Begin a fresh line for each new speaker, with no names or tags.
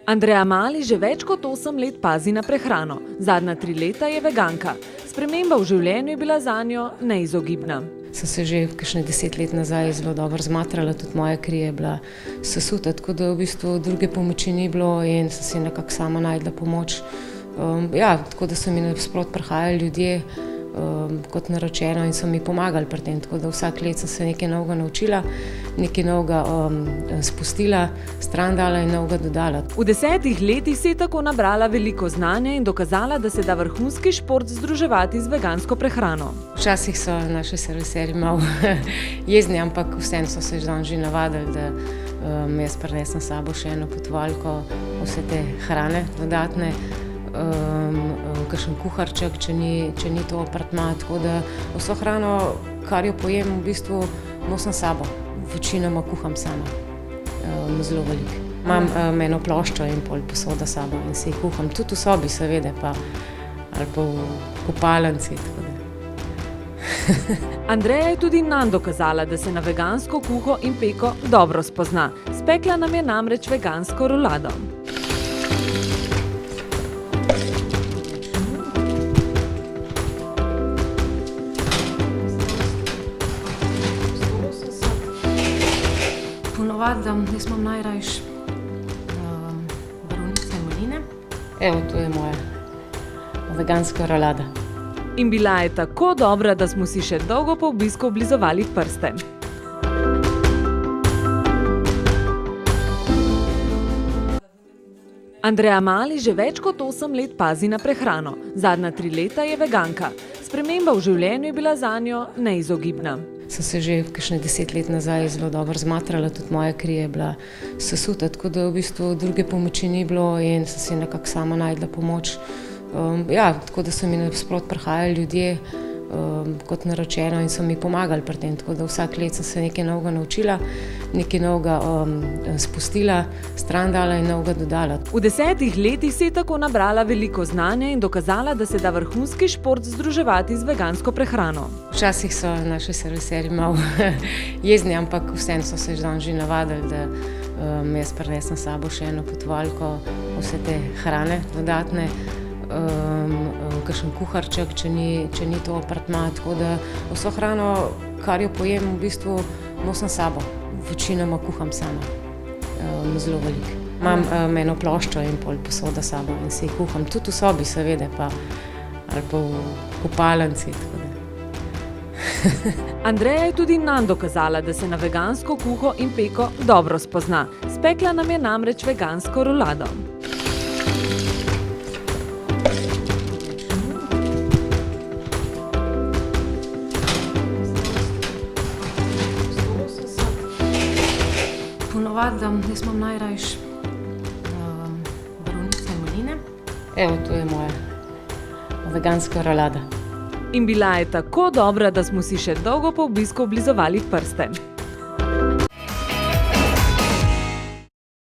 Andreja Mali že več kot 8 let pazi na prehrano. Zadnja 3 leta je veganka. Sprememba v življenju je bila zanjo neizogibna.
Sem se že kakšne 10 let nazaj zelo dobro zmatrala, tudi moja kri je bila sesuta, tako da v bistvu druge pomoči ni bilo in sem si nekako sama našla pomoč. Tako da so mi nasproti prihajali ljudje, kot naročeno, in so mi pomagali pri tem, tako da vsak let sem se nekaj novega naučila, nekaj novega spustila, stran dala in novega dodala.
V 10 letih si je tako nabrala veliko znanja in dokazala, da se da vrhunski šport združevati z vegansko prehrano.
Včasih so naši serviserji malo jezni, ampak vseeno so se že navadili, da jaz prinesem s sabo še eno potovalko vse te hrane dodatne, kakšen kuharček, če ni to apartma, tako da vso hrano, kar jo pojem, v bistvu nosim s sabo. Večinoma kuham sama, zelo veliko. Imam eno ploščo in pol posoda s sabo in si jih kuham, tudi v sobi seveda, ali pa v kopalnici, tako da.
Andreja je tudi nam dokazala, da se na vegansko kuho in peko dobro spozna. Spekla nam je namreč vegansko rolado.
Ponovadi, jaz imam najrajši borovnice in maline. Evo, to je moja veganska rolada.
In bila je tako dobra, da smo si še dolgo po obisku oblizovali prste. Andreja Mali že več kot 8 let pazi na prehrano. Zadnja 3 leta je veganka. Sprememba v življenju je bila zanjo neizogibna.
Sem se že kakšne 10 let nazaj zelo dobro zmatrala, tudi moja kri je bila sesuta, tako da v bistvu druge pomoči ni bilo in sem si nekako sama našla pomoč. Tako da so mi nasproti prihajali ljudje, kot naročeno, in so mi pomagali pri tem, tako da vsak let sem se nekaj novega naučila, nekaj novega spustila, stran dala in novega dodala.
V 10 letih si je tako nabrala veliko znanja in dokazala, da se da vrhunski šport združevati z vegansko prehrano.
Včasih so naši serviserji malo jezni, ampak vseeno so se že navadili, da jaz prinesem s sabo še eno potovalko vse te hrane dodatne, kakšen kuharček, če ni to apartma, tako da vso hrano, kar jo pojem, v bistvu nosim s sabo. Večinoma kuham sama, zelo veliko. Imam eno ploščo in pol posoda s sabo in si jih kuham, tudi v sobi seveda, ali pa v kopalnici, tako da.
Andreja je tudi nam dokazala, da se na vegansko kuho in peko dobro spozna. Spekla nam je namreč vegansko rolado.
Ponovadi, jaz imam najrajši borovnice in maline. Evo, to je moja veganska rolada.
In bila je tako dobra, da smo si še dolgo po obisku oblizovali prste.